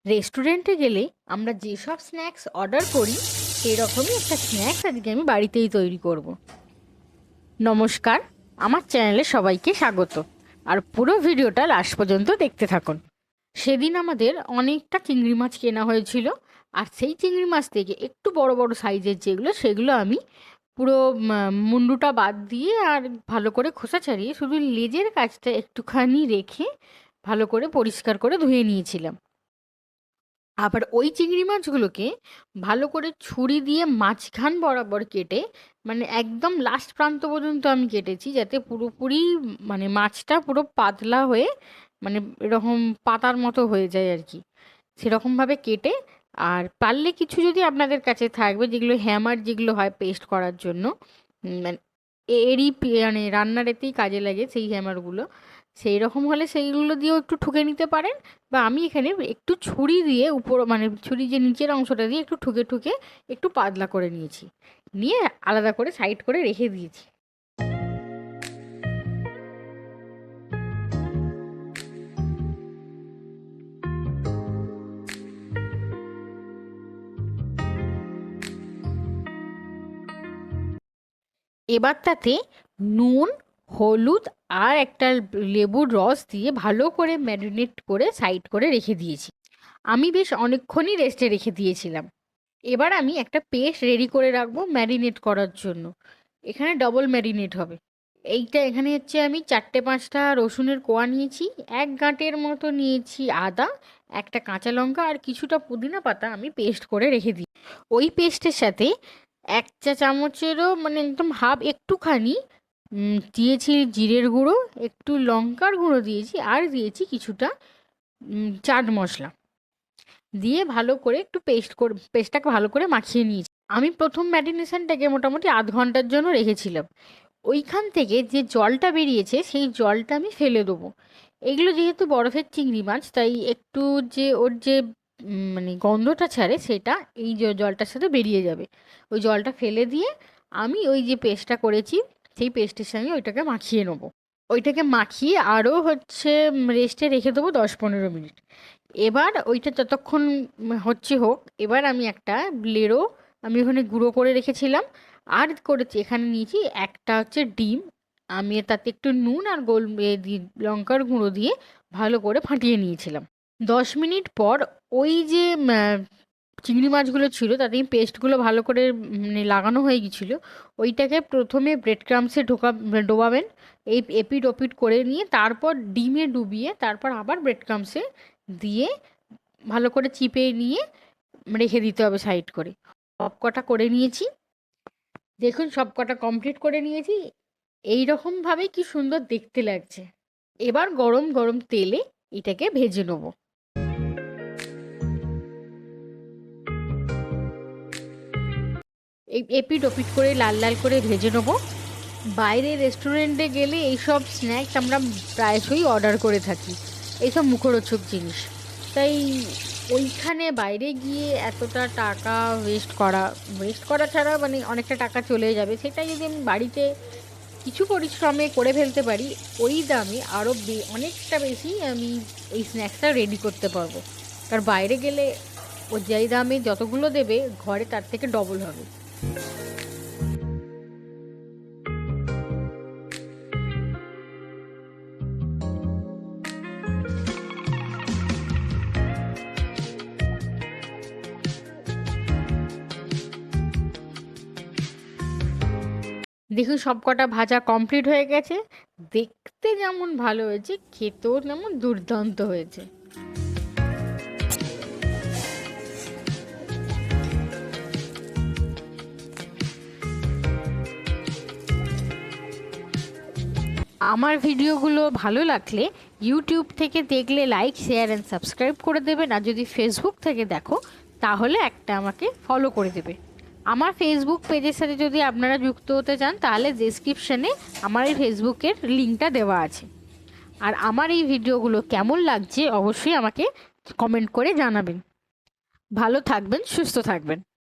রেস্টুরেন্টে গেলে আমরা যেসব স্ন্যাক্স অর্ডার করি সেই রকমই একটা স্ন্যাক্স আজকে আমি বাড়িতেই তৈরি করব। নমস্কার, আমার চ্যানেলে সবাইকে স্বাগত। আর পুরো ভিডিওটা লাস্ট পর্যন্ত দেখতে থাকুন। সেদিন আমাদের অনেকটা চিংড়ি মাছ কেনা হয়েছিল, আর সেই চিংড়ি মাছ থেকে একটু বড় বড় সাইজের যেগুলো সেগুলো আমি পুরো মুন্ডুটা বাদ দিয়ে আর ভালো করে খোসা ছাড়িয়ে শুধু লেজের কাছটা একটুখানি রেখে ভালো করে পরিষ্কার করে ধুয়ে নিয়েছিলাম। আবার ওই চিংড়ি মাছগুলোকে ভালো করে ছুরি দিয়ে মাঝখান বরাবর কেটে, মানে একদম লাস্ট প্রান্ত পর্যন্ত আমি কেটেছি, যাতে পুরোপুরি মানে মাছটা পুরো পাতলা হয়ে মানে এরকম পাতার মতো হয়ে যায় আর কি, সেরকমভাবে কেটে। আর পারলে কিছু যদি আপনাদের কাছে থাকবে, যেগুলো হ্যামার যেগুলো হয় পেস্ট করার জন্য, মানে মানে রান্নার এতেই কাজে লাগে সেই হ্যামারগুলো, সেই রকম হলে সেইগুলো দিয়েও একটু ঠুকে নিতে পারেন। বা আমি এখানে একটু ছুরি দিয়ে উপর মানে ছুরি যে নিচের অংশটা দিয়ে একটু ঠুকে ঠুকে একটু পাতলা করে নিয়েছি, নিয়ে আলাদা করে সাইড করে রেখে দিয়েছি। এবার তাতে নুন, হলুদ আর একটা লেবুর রস দিয়ে ভালো করে ম্যারিনেট করে সাইড করে রেখে দিয়েছি। আমি বেশ অনেকক্ষণই রেস্টে রেখে দিয়েছিলাম। এবার আমি একটা পেস্ট রেডি করে রাখবো ম্যারিনেট করার জন্য। এখানে ডবল ম্যারিনেট হবে। এখানে হচ্ছে আমি 4-5টা রসুনের কোয়া নিয়েছি, 1 গাঁটের মতো নিয়েছি আদা, একটা কাঁচা লঙ্কা আর কিছুটা পুদিনা পাতা আমি পেস্ট করে রেখে দিই। ওই পেস্টের সাথে 1 চা চামচেরও মানে একদম হাফ একটুখানি দিয়েছি জিরের গুঁড়ো, একটু লঙ্কার গুঁড়ো দিয়েছি, আর দিয়েছি কিছুটা চাট মশলা দিয়ে ভালো করে একটু পেস্টটাকে ভালো করে মাখিয়ে নিয়েছি। আমি প্রথম ম্যারিনেশনটাকে মোটামুটি আধ ঘন্টার জন্য রেখেছিলাম। ওইখান থেকে যে জলটা বেরিয়েছে সেই জলটা আমি ফেলে দেবো। এগুলো যেহেতু বরফের চিংড়ি মাছ, তাই একটু যে ওর যে মানে গন্ধটা ছাড়ে সেটা এই জলটার সাথে বেরিয়ে যাবে। ওই জলটা ফেলে দিয়ে আমি ওই যে পেস্টটা করেছি সেই পেস্টের সঙ্গে ওইটাকে মাখিয়ে নেবো। ওইটাকে মাখিয়ে আরও হচ্ছে রেস্টে রেখে দেবো 10-15 মিনিট। এবার ওইটা যতক্ষণ হচ্ছে হোক, এবার আমি একটা ব্লেডও আমি ওখানে গুঁড়ো করে রেখেছিলাম আর করেছি, এখানে নিয়েছি একটা হচ্ছে ডিম। আমি তাতে একটু নুন আর লঙ্কার গুঁড়ো দিয়ে ভালো করে ফাটিয়ে নিয়েছিলাম। 10 মিনিট পর ওই যে চিংড়ি মাছগুলো ছিল তাতে পেস্টগুলো ভালো করে মানে লাগানো হয়ে গেছিলো। ওইটাকে প্রথমে ব্রেড ক্রামসে ডোবাবেন, এই এপিট ওপিট করে নিয়ে তারপর ডিমে ডুবিয়ে তারপর আবার ব্রেড ক্রামসে দিয়ে ভালো করে চিপে নিয়ে রেখে দিতে হবে সাইড করে। সব কটা করে নিয়েছি, দেখুন সব কটা কমপ্লিট করে নিয়েছি। এই রকমভাবে কি সুন্দর দেখতে লাগছে। এবার গরম গরম তেলে এটাকে ভেজে নেবো। এই এপিট ওপিট করে লাল লাল করে ভেজে নেবো। বাইরে রেস্টুরেন্টে গেলে এইসব স্ন্যাক্স আমরা প্রায়শই অর্ডার করে থাকি, এইসব মুখরোচক জিনিস। তাই ওইখানে বাইরে গিয়ে এতটা টাকা ওয়েস্ট করা ছাড়া মানে অনেকটা টাকা চলে যাবে, সেটা যদি আমি বাড়িতে কিছু পরিশ্রমে করে ফেলতে পারি, ওই দামে আরও অনেকটা বেশি আমি এই স্ন্যাক্সটা রেডি করতে পারবো। কারণ বাইরে গেলে ও যেই দামে যতগুলো দেবে ঘরে তার থেকে ডবল হবে। দেখুন সব কটা ভাজা কমপ্লিট হয়ে গেছে। দেখতে যেমন ভালো হয়েছে, খেতেও তেমন দুর্দান্ত হয়েছে। আমার ভিডিওগুলো ভালো লাগলে ইউটিউব থেকে দেখলে লাইক, শেয়ার অ্যান্ড সাবস্ক্রাইব করে দেবেন। আর যদি ফেসবুক থেকে দেখো তাহলে একটা আমাকে ফলো করে দেবে। আমার ফেসবুক পেজের সাথে যদি আপনারা যুক্ত হতে চান তাহলে ডেসক্রিপশানে আমার এই ফেসবুকের লিঙ্কটা দেওয়া আছে। আর আমার এই ভিডিওগুলো কেমন লাগছে অবশ্যই আমাকে কমেন্ট করে জানাবেন। ভালো থাকবেন, সুস্থ থাকবেন।